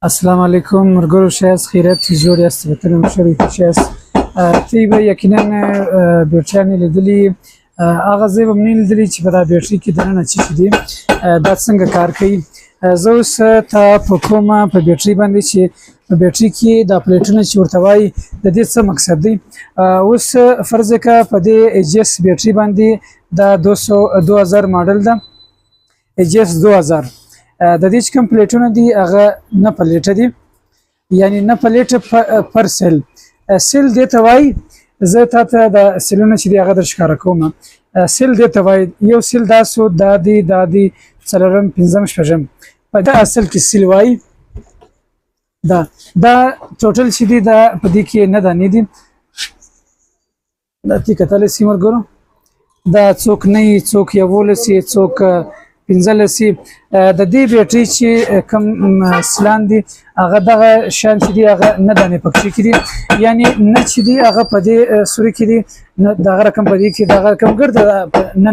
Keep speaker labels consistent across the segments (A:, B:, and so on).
A: السلام علیکم مرګرو شایست خیرت جوړ یاست وطن شریف شایست تی به یقینا بیرچانی لیدلی هغه زه به منیل لیدلی چې په دا بیټری کې دننه څه شي دي دا څنګه کار کوي زه اوس ته په کومه په بیټری باندې چې په بیټری کې دا پلیټونه چې ورته وایي د دې څه مقصد دی اوس فرض کړه په دې ایجس بیټری باندې دا 2000 ماډل ده ایجس 2000 د دې چې کوم پلیټونه دي هغه نه پلیټه دي یعنی نه پلیټه پر سیل دې ته وایي زه تاسو د سیلونو چې دی هغه در ښکاره کوم سیل دې ته وایي یو سیل دا دی څلورم پنځم شپږم په دا اصل کې سیل وایي دا ټوټل چې دی دا په دې کې نه دانې دي دا تی کتل سیمر ګورو دا څوک نه څوک یولسی څوک پنځلسی د دې بیټری چې کم سلان دي هغه دغه شان چې دی هغه نه دانې پکې کړي یعنی نه چې دی هغه په دې سوري کې دی دغه رقم په دې کې دغه رقم ګرځي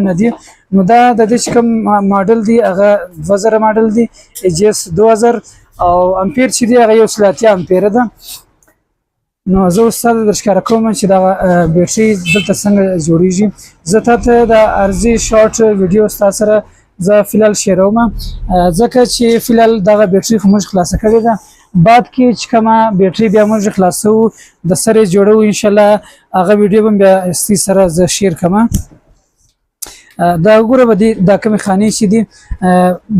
A: نه دی نو دا د دې کوم ماډل دی هغه 2000 ماډل دی ایجس 2000 او امپیر چې دی هغه 130 امپیر ده نو زه ستاسو د ښکار کوم چې دا بیټری دلته څنګه جوړیږي زه تاسو د ارزي شارټ ویډیو ستاسو سره زه فلال شیروم ځکه چې فلال دغه بیټری خو موږ خلاصه کړې ده بعد کې چې کومه بیټری بیا موږ خلاصو د سره جوړو ان شاء الله هغه ویډیو هم بیا ستاسو سره زه شیر کوم دا وګوره به دا کوم خاني چې دي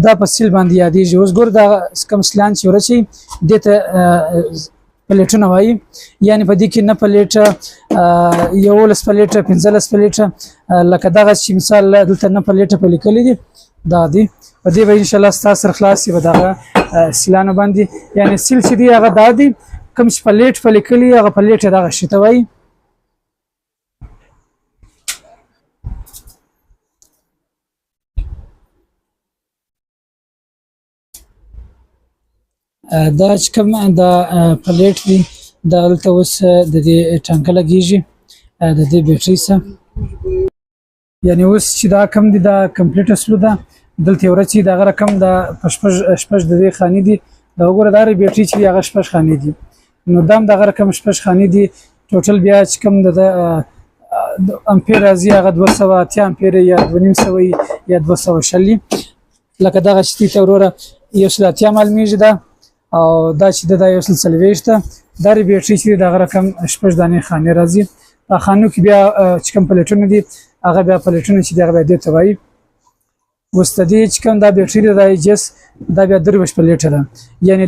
A: دا په سیل باندې یادېږي اوس ګور دا کوم سلان چې ورچی دته پلیټونه وایي یعنی په دې کې نه پلیټه یو لس پلیټه 15 پلیټه لکه دغه چې مثال دلته نه پلیټه په لیکلې دي دا دی په دې به ان شاء الله ستاسو خلاصي به دغه سلانه باندې یعنی سیل چې دی هغه دا دی کوم چې پلیټ په لیکلې هغه پلیټه دغه شته وایي دا چې کوم دا پلیټ دی دا دلته اوس د دې ټانکه لګیږي د دې بیټری سره یعنی اوس چې دا کم دی دا کمپلیټ اسلو ده دلته ورچی دا رقم دا شپږ د دې خاني دي دا وګوره دا بیټری چې هغه شپږ خاني دي نو دام دا رقم شپږ خاني دي ټوټل بیا چې کوم د امپیر راځي هغه 280 امپیر یا 290 یا 240 لکه دغه چې ته وروره یو سلاتیا معلومیږي دا او دا چې د یو سلسلويشته دا بیټری چې دغه رقم شپږ دانې خانه راځي په خانو کې بیا چې کوم پلیټونه دي هغه بیا پلیټونه چې دغه د توای وستدي چې کوم دا بیټری د ایجس دا بیا دروش پلیټه ده یعنی